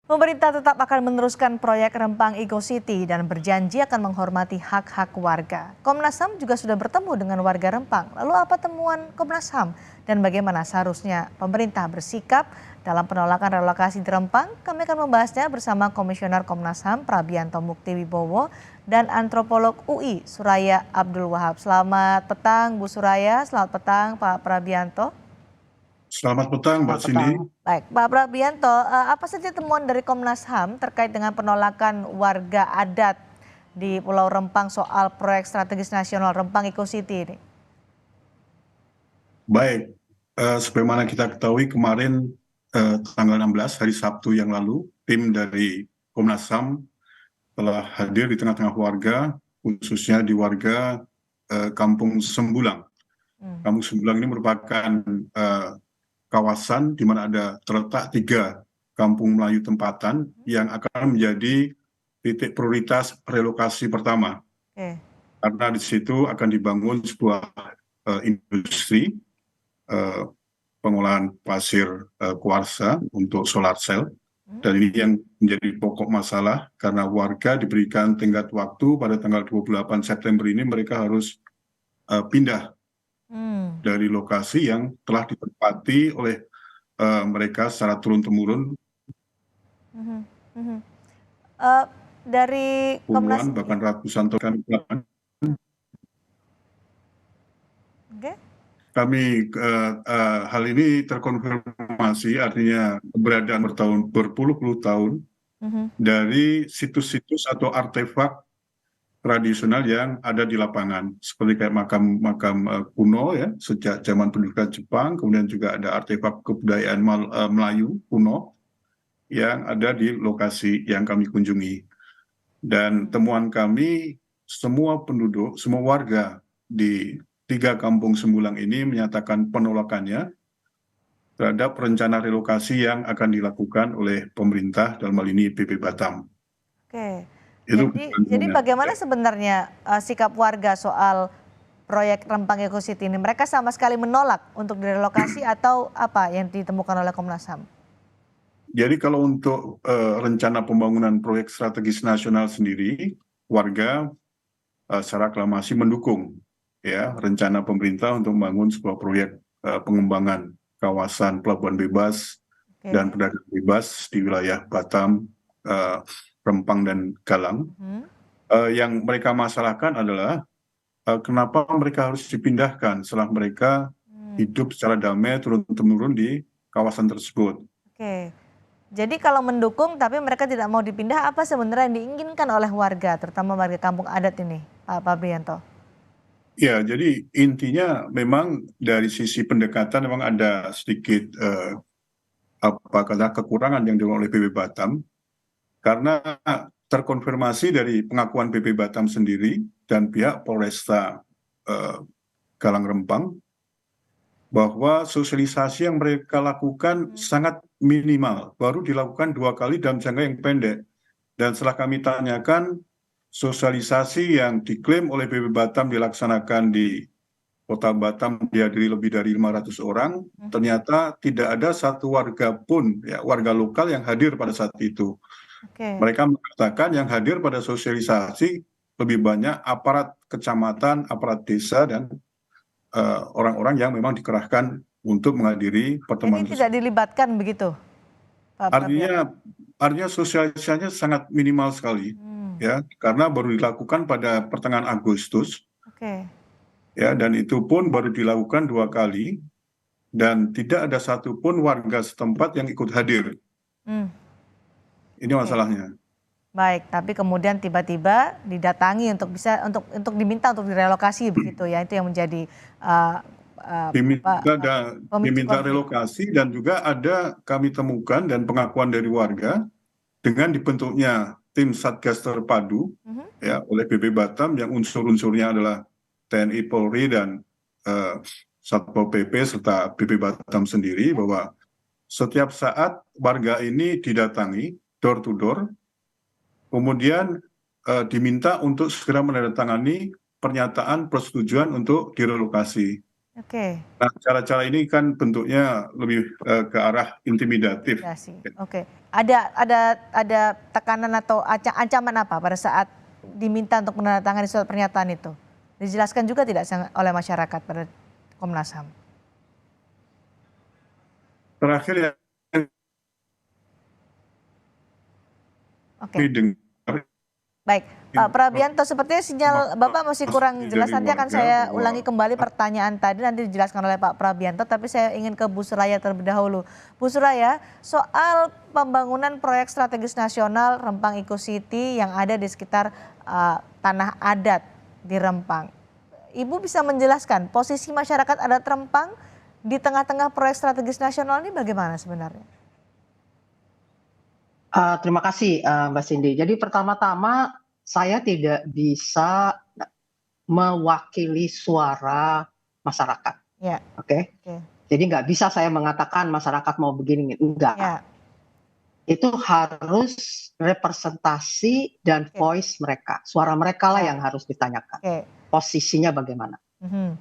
Pemerintah tetap akan meneruskan proyek Rempang Eco City dan berjanji akan menghormati hak-hak warga. Komnas HAM juga sudah bertemu dengan warga Rempang. Lalu apa temuan Komnas HAM dan bagaimana seharusnya pemerintah bersikap dalam penolakan relokasi di Rempang? Kami akan membahasnya bersama Komisioner Komnas HAM Prabianto Mukti Wibowo dan antropolog UI Suraya Abdul Wahab. Selamat petang Bu Suraya, selamat petang Pak Prabianto. Selamat petang, Mbak Cindy. Baik, Pak Prabianto, apa saja temuan dari Komnas HAM terkait dengan penolakan warga adat di Pulau Rempang soal proyek strategis nasional Rempang Eco City ini? Baik, sebagaimana kita ketahui kemarin tanggal 16 hari Sabtu yang lalu, tim dari Komnas HAM telah hadir di tengah-tengah warga, khususnya di warga Kampung Sembulang. Kampung Sembulang ini merupakan kawasan di mana terletak 3 kampung Melayu tempatan yang akan menjadi titik prioritas relokasi pertama. Karena di situ akan dibangun sebuah industri pengolahan pasir kuarsa untuk solar cell. Dan ini yang menjadi pokok masalah karena warga diberikan tenggat waktu pada tanggal 28 September ini mereka harus pindah dari lokasi yang telah ditempati oleh mereka secara turun-temurun. Dari Komnas Puluhan bahkan ratusan tahun kami hal ini terkonfirmasi, artinya keberadaan berpuluh-puluh tahun dari situs-situs atau artefak tradisional yang ada di lapangan, seperti kayak makam-makam kuno ya sejak zaman pendudukan Jepang, kemudian juga ada artefak kebudayaan Melayu kuno yang ada di lokasi yang kami kunjungi. Dan temuan kami, semua penduduk, semua warga di 3 kampung Sembulang ini menyatakan penolakannya terhadap rencana relokasi yang akan dilakukan oleh pemerintah, dalam hal ini BP Batam. Oke. Jadi bagaimana sebenarnya sikap warga soal proyek Rempang Eco City ini? Mereka sama sekali menolak untuk direlokasi atau apa yang ditemukan oleh Komnas HAM? Jadi kalau untuk rencana pembangunan proyek strategis nasional sendiri, warga secara aklamasi mendukung ya rencana pemerintah untuk membangun sebuah proyek pengembangan kawasan pelabuhan bebas dan perdagangan bebas di wilayah Batam, Rempang dan Galang. Yang mereka masalahkan adalah kenapa mereka harus dipindahkan setelah mereka hidup secara damai turun-temurun di kawasan tersebut. Oke. Jadi kalau mendukung tapi mereka tidak mau dipindah, apa sebenarnya yang diinginkan oleh warga, terutama warga kampung adat ini, Pak Prabianto? Ya, jadi intinya memang dari sisi pendekatan memang ada sedikit kekurangan yang dilakukan oleh BP Batam, karena terkonfirmasi dari pengakuan BP Batam sendiri dan pihak Polresta Galang Rempang bahwa sosialisasi yang mereka lakukan sangat minimal, baru dilakukan 2 kali dalam jangka yang pendek. Dan setelah kami tanyakan, sosialisasi yang diklaim oleh BP Batam dilaksanakan di Kota Batam dihadiri lebih dari 500 orang, ternyata tidak ada satu warga pun, ya, warga lokal yang hadir pada saat itu. Mereka mengatakan yang hadir pada sosialisasi lebih banyak aparat kecamatan, aparat desa, dan orang-orang yang memang dikerahkan untuk menghadiri pertemuan. Jadi tidak dilibatkan begitu, Pak Prabianto? Artinya sosialisasinya sangat minimal sekali, ya, karena baru dilakukan pada pertengahan Agustus. Ya, dan itu pun baru dilakukan 2 kali dan tidak ada satupun warga setempat yang ikut hadir. Ini masalahnya. Baik, tapi kemudian tiba-tiba didatangi untuk diminta untuk direlokasi begitu ya, itu yang menjadi diminta relokasi. Dan juga ada kami temukan dan pengakuan dari warga dengan dibentuknya tim Satgas Terpadu ya oleh BP Batam yang unsur-unsurnya adalah TNI, Polri, dan Satpol PP serta BP Batam sendiri, bahwa setiap saat warga ini didatangi door to door, kemudian diminta untuk segera menandatangani pernyataan persetujuan untuk direlokasi. Nah, cara-cara ini kan bentuknya lebih ke arah intimidatif. Oke, Ada tekanan atau ancaman apa pada saat diminta untuk menandatangani surat pernyataan itu? Dijelaskan juga tidak oleh masyarakat pada Komnas HAM? Terakhir yang Oke, didengar baik. Pak Prabianto, sepertinya sinyal Bapak masih kurang jelas. dari Nanti akan warga saya bahwa ulangi kembali pertanyaan tadi, nanti dijelaskan oleh Pak Prabianto. Tapi saya ingin ke Bu Suraya terlebih dahulu. Bu Suraya, soal pembangunan proyek strategis nasional Rempang Eco City yang ada di sekitar tanah adat di Rempang. Ibu bisa menjelaskan posisi masyarakat adat Rempang di tengah-tengah proyek strategis nasional ini bagaimana sebenarnya? Terima kasih, Mbak Cindy. Jadi pertama-tama saya tidak bisa mewakili suara masyarakat, Ya, oke? oke. Jadi nggak bisa saya mengatakan masyarakat mau begini, enggak. Ya, Itu harus representasi dan oke. voice mereka, suara mereka lah Ya, yang harus ditanyakan. oke. Posisinya bagaimana? Mhm.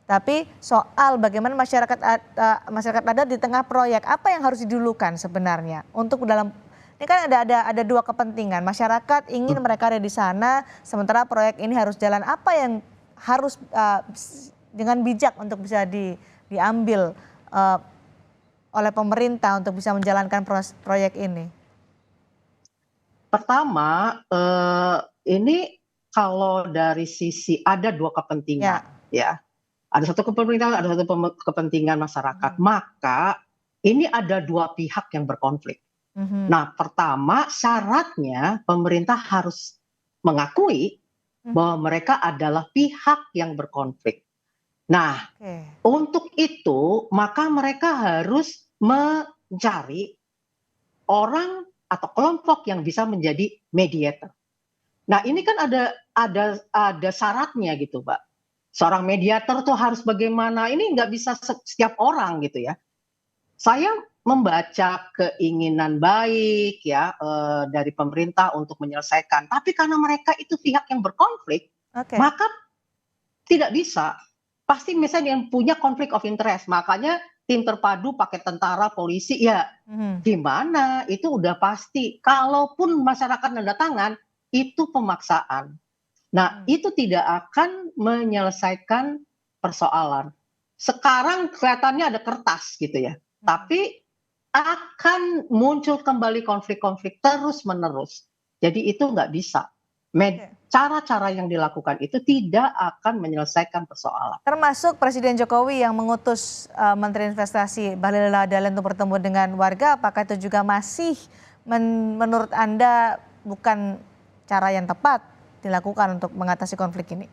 Tapi soal bagaimana masyarakat adat di tengah proyek, apa yang harus didulukan sebenarnya untuk dalam ini kan ada dua kepentingan. Masyarakat ingin mereka ada di sana, sementara proyek ini harus jalan. Apa yang harus dengan bijak untuk bisa diambil oleh pemerintah untuk bisa menjalankan proyek ini? Pertama, ini kalau dari sisi ada dua kepentingan, ya. Ada satu kepentingan, ada satu kepentingan masyarakat. Maka ini ada dua pihak yang berkonflik. Nah, pertama syaratnya pemerintah harus mengakui bahwa mereka adalah pihak yang berkonflik. Nah, untuk itu maka mereka harus mencari orang atau kelompok yang bisa menjadi mediator. Nah, ini kan ada syaratnya gitu, Mbak. Seorang mediator tuh harus bagaimana? Ini nggak bisa setiap orang gitu ya. Saya membaca keinginan baik ya dari pemerintah untuk menyelesaikan, tapi karena mereka itu pihak yang berkonflik, maka tidak bisa. Pasti misalnya yang punya konflik of interest, makanya tim terpadu pakai tentara, polisi, ya gimana? Itu udah pasti. Kalaupun masyarakat nanda tangan, itu pemaksaan. Nah, itu tidak akan menyelesaikan persoalan. Sekarang kelihatannya ada kertas gitu ya, tapi akan muncul kembali konflik-konflik terus-menerus. Jadi itu nggak bisa. Cara-cara yang dilakukan itu tidak akan menyelesaikan persoalan. Termasuk Presiden Jokowi yang mengutus Menteri Investasi Bahlil Lahadalia untuk bertemu dengan warga, apakah itu juga masih menurut Anda bukan cara yang tepat dilakukan untuk mengatasi konflik ini?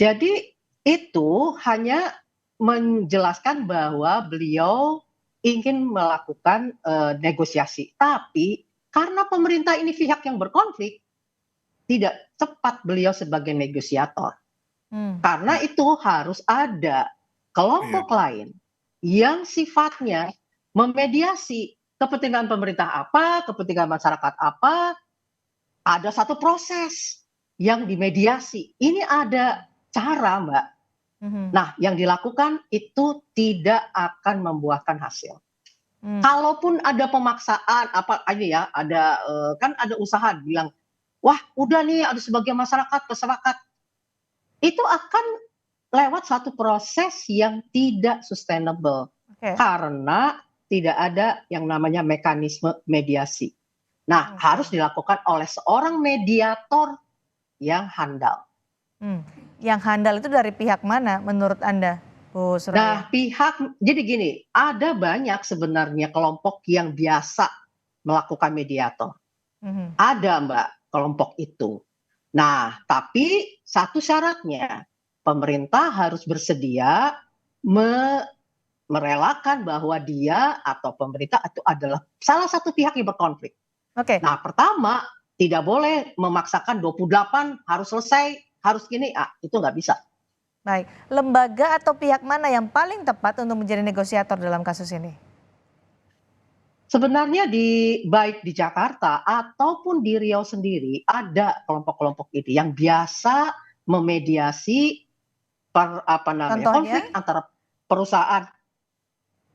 Jadi itu hanya menjelaskan bahwa beliau ingin melakukan negosiasi. Tapi karena pemerintah ini pihak yang berkonflik, tidak tepat beliau sebagai negosiator. Karena itu harus ada kelompok lain yang sifatnya memediasi kepentingan pemerintah apa, kepentingan masyarakat apa. Ada satu proses yang dimediasi. Ini ada cara, Mbak. Nah, yang dilakukan itu tidak akan membuahkan hasil. Kalaupun ada pemaksaan apa aja ya, ada kan ada usaha bilang, wah udah nih ada sebagian masyarakat masyarakat, itu akan lewat satu proses yang tidak sustainable karena tidak ada yang namanya mekanisme mediasi. Nah, harus dilakukan oleh seorang mediator yang handal. Yang handal itu dari pihak mana menurut Anda, Bu Suraya? Nah, jadi gini, ada banyak sebenarnya kelompok yang biasa melakukan mediator. Ada, Mbak, kelompok itu. Nah, tapi satu syaratnya, pemerintah harus bersedia merelakan bahwa dia atau pemerintah itu adalah salah satu pihak yang berkonflik. Nah, pertama, tidak boleh memaksakan 28 harus selesai, harus gini, itu nggak bisa. Baik, lembaga atau pihak mana yang paling tepat untuk menjadi negosiator dalam kasus ini? Sebenarnya baik di Jakarta ataupun di Riau sendiri ada kelompok-kelompok ini yang biasa memediasi konflik antara perusahaan.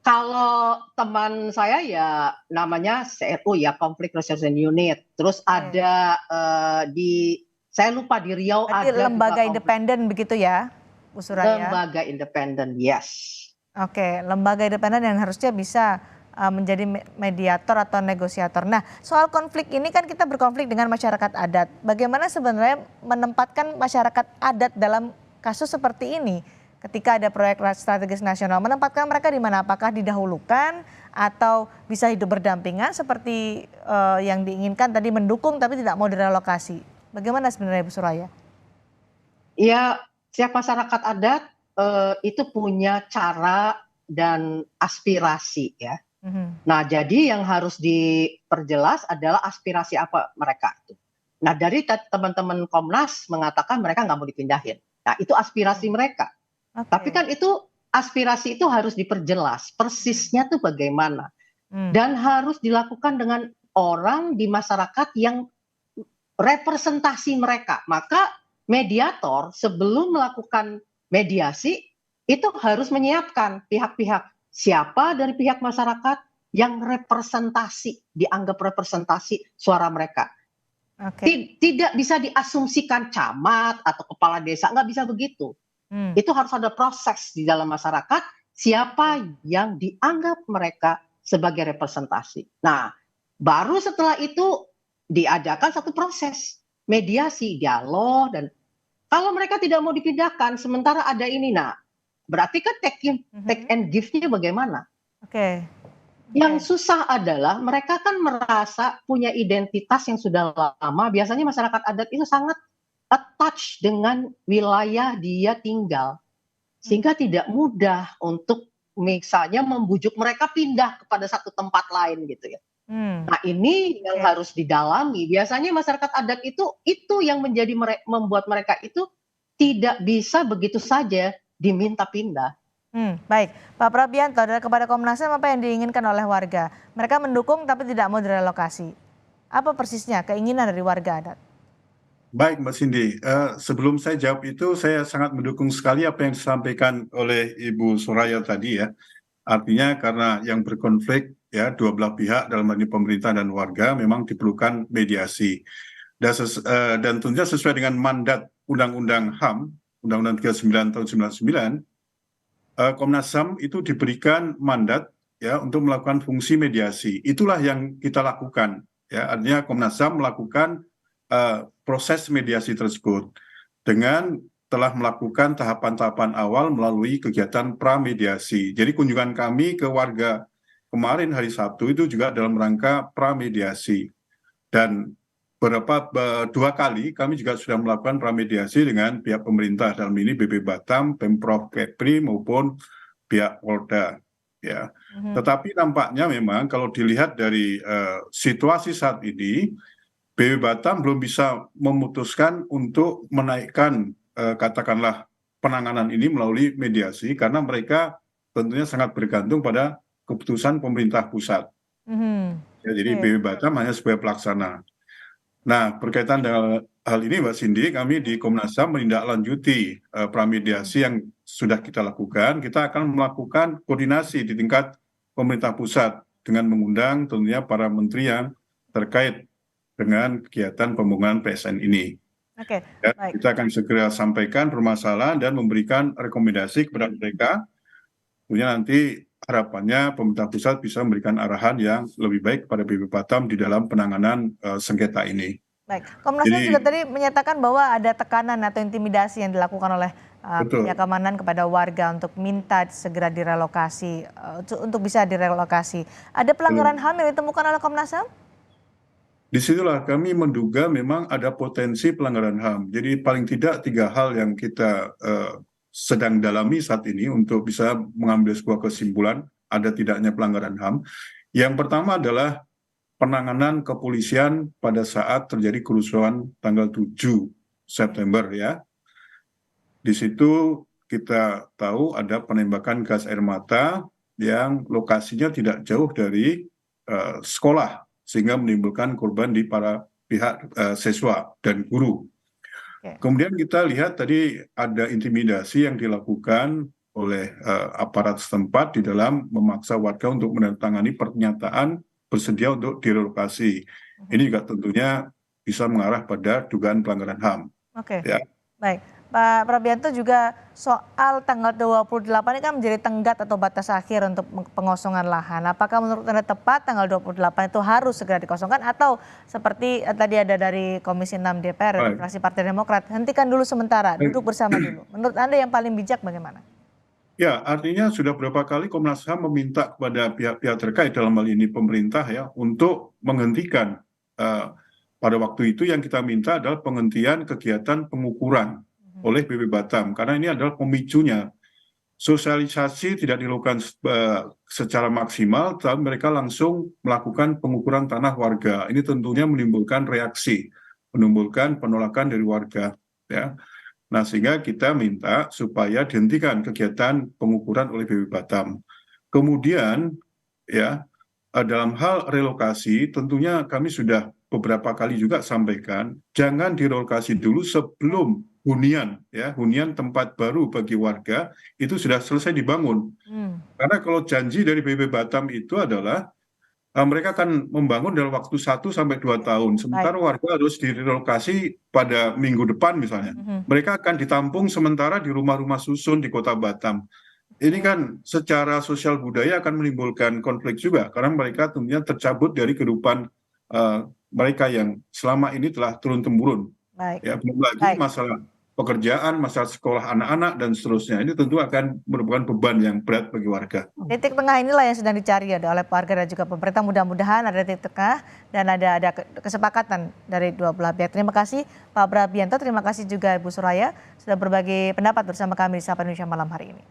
Kalau teman saya ya namanya CRU ya, Conflict Resolution Unit. Terus ada saya lupa di Riau Berarti ada lembaga juga independen begitu ya, Bu Suraya? lembaga independen, yes. Oke, lembaga independen yang harusnya bisa menjadi mediator atau negosiator. Nah, soal konflik ini kan kita berkonflik dengan masyarakat adat. Bagaimana sebenarnya menempatkan masyarakat adat dalam kasus seperti ini? Ketika ada proyek strategis nasional, menempatkan mereka di mana? Apakah didahulukan atau bisa hidup berdampingan seperti yang diinginkan tadi, mendukung tapi tidak mau direlokasi? Bagaimana sebenarnya Bu Suraya? Ya, setiap masyarakat adat itu punya cara dan aspirasi ya. Nah, jadi yang harus diperjelas adalah aspirasi apa mereka itu. Nah, dari teman-teman Komnas mengatakan mereka nggak mau dipindahin. Nah, itu aspirasi mereka. Tapi kan itu aspirasi itu harus diperjelas, persisnya tuh bagaimana. Dan harus dilakukan dengan orang di masyarakat yang representasi mereka. Maka mediator sebelum melakukan mediasi itu harus menyiapkan pihak-pihak, siapa dari pihak masyarakat yang representasi, dianggap representasi suara mereka. Tidak bisa diasumsikan camat atau kepala desa, nggak bisa begitu. Itu harus ada proses di dalam masyarakat, siapa yang dianggap mereka sebagai representasi. Nah, baru setelah itu diadakan satu proses mediasi, dialog, dan kalau mereka tidak mau dipindahkan, sementara ada ini, nah berarti kan take and give-nya bagaimana? Yang susah adalah mereka kan merasa punya identitas yang sudah lama. Biasanya masyarakat adat itu sangat attach dengan wilayah dia tinggal, sehingga tidak mudah untuk misalnya membujuk mereka pindah kepada satu tempat lain gitu ya. Nah, ini yang harus didalami. Biasanya masyarakat adat itu yang membuat mereka itu tidak bisa begitu saja diminta pindah. Baik, Pak Prabianto, kepada Komnas HAM apa yang diinginkan oleh warga? Mereka mendukung tapi tidak mau direlokasi. Apa persisnya keinginan dari warga adat? Baik, Mbak Cindy. Sebelum saya jawab itu, saya sangat mendukung sekali apa yang disampaikan oleh Ibu Suraya tadi ya. Artinya karena yang berkonflik ya dua belah pihak dalam hal ini pemerintah dan warga memang diperlukan mediasi. Dan tentunya sesuai dengan mandat Undang-Undang HAM, Undang-Undang 39 tahun 99, Komnas HAM itu diberikan mandat ya untuk melakukan fungsi mediasi. Itulah yang kita lakukan. Ya, artinya Komnas HAM melakukan proses mediasi tersebut dengan telah melakukan tahapan-tahapan awal melalui kegiatan pramediasi. Jadi kunjungan kami ke warga kemarin hari Sabtu itu juga dalam rangka pramediasi. Dan dua kali kami juga sudah melakukan pramediasi dengan pihak pemerintah, dalam ini BP Batam, Pemprov Kepri maupun pihak Polda. Ya. Tetapi nampaknya memang kalau dilihat dari situasi saat ini, BP Batam belum bisa memutuskan untuk menaikkan katakanlah penanganan ini melalui mediasi karena mereka tentunya sangat bergantung pada keputusan pemerintah pusat. Ya, jadi BP Batam hanya sebagai pelaksana. Nah, berkaitan dengan hal ini, Mbak Cindy, kami di Komnas HAM menindaklanjuti pramediasi yang sudah kita lakukan. Kita akan melakukan koordinasi di tingkat pemerintah pusat dengan mengundang tentunya para menteri yang terkait dengan kegiatan pembangunan PSN ini. Kita akan segera sampaikan permasalahan dan memberikan rekomendasi kepada mereka. Tentunya nanti harapannya pemerintah pusat bisa memberikan arahan yang lebih baik kepada BP Batam di dalam penanganan sengketa ini. Baik, Komnas HAM juga tadi menyatakan bahwa ada tekanan atau intimidasi yang dilakukan oleh pihak keamanan kepada warga untuk minta segera direlokasi, untuk bisa direlokasi. Ada pelanggaran HAM yang ditemukan oleh Komnas HAM? Disitulah kami menduga memang ada potensi pelanggaran HAM. Jadi paling tidak 3 hal yang kita sedang dalami saat ini untuk bisa mengambil sebuah kesimpulan ada tidaknya pelanggaran HAM. Yang pertama adalah penanganan kepolisian pada saat terjadi kerusuhan tanggal 7 September ya. Di situ kita tahu ada penembakan gas air mata yang lokasinya tidak jauh dari sekolah, sehingga menimbulkan korban di para pihak siswa dan guru. Kemudian kita lihat tadi ada intimidasi yang dilakukan oleh aparat setempat di dalam memaksa warga untuk menandatangani pernyataan bersedia untuk direlokasi. Ini juga tentunya bisa mengarah pada dugaan pelanggaran HAM. Oke, Ya. baik. Pak Prabianto, juga soal tanggal 28 ini kan menjadi tenggat atau batas akhir untuk pengosongan lahan. Apakah menurut Anda tepat tanggal 28 itu harus segera dikosongkan, atau seperti tadi ada dari Komisi 6 DPR dari Baik. fraksi Partai Demokrat, hentikan dulu sementara, duduk bersama dulu. Menurut Anda yang paling bijak bagaimana? Ya, artinya sudah berapa kali Komnas HAM meminta kepada pihak-pihak terkait, dalam hal ini pemerintah ya, untuk menghentikan. Pada waktu itu yang kita minta adalah penghentian kegiatan pengukuran oleh BP Batam, karena ini adalah pemicunya. Sosialisasi tidak dilakukan secara maksimal, tapi mereka langsung melakukan pengukuran tanah warga. Ini tentunya menimbulkan reaksi, menimbulkan penolakan dari warga. Ya. Nah, sehingga kita minta supaya dihentikan kegiatan pengukuran oleh BP Batam. Kemudian, ya, dalam hal relokasi, tentunya kami sudah beberapa kali juga sampaikan, jangan direlokasi dulu sebelum hunian, ya, hunian tempat baru bagi warga itu sudah selesai dibangun. Karena kalau janji dari BP Batam itu adalah mereka akan membangun dalam waktu 1 sampai 2 tahun. Sementara warga harus direlokasi pada minggu depan misalnya. Mereka akan ditampung sementara di rumah-rumah susun di Kota Batam. Ini kan secara sosial budaya akan menimbulkan konflik juga, karena mereka tentunya tercabut dari kehidupan mereka yang selama ini telah turun-temurun. Ya, belum lagi masalah pekerjaan, masalah sekolah anak-anak, dan seterusnya. Ini tentu akan merupakan beban yang berat bagi warga. Titik tengah inilah yang sedang dicari ya oleh warga dan juga pemerintah. Mudah-mudahan ada titik tengah dan ada kesepakatan dari dua belah pihak. Terima kasih Pak Prabianto, terima kasih juga Ibu Suraya sudah berbagi pendapat bersama kami di Sapa Indonesia malam hari ini.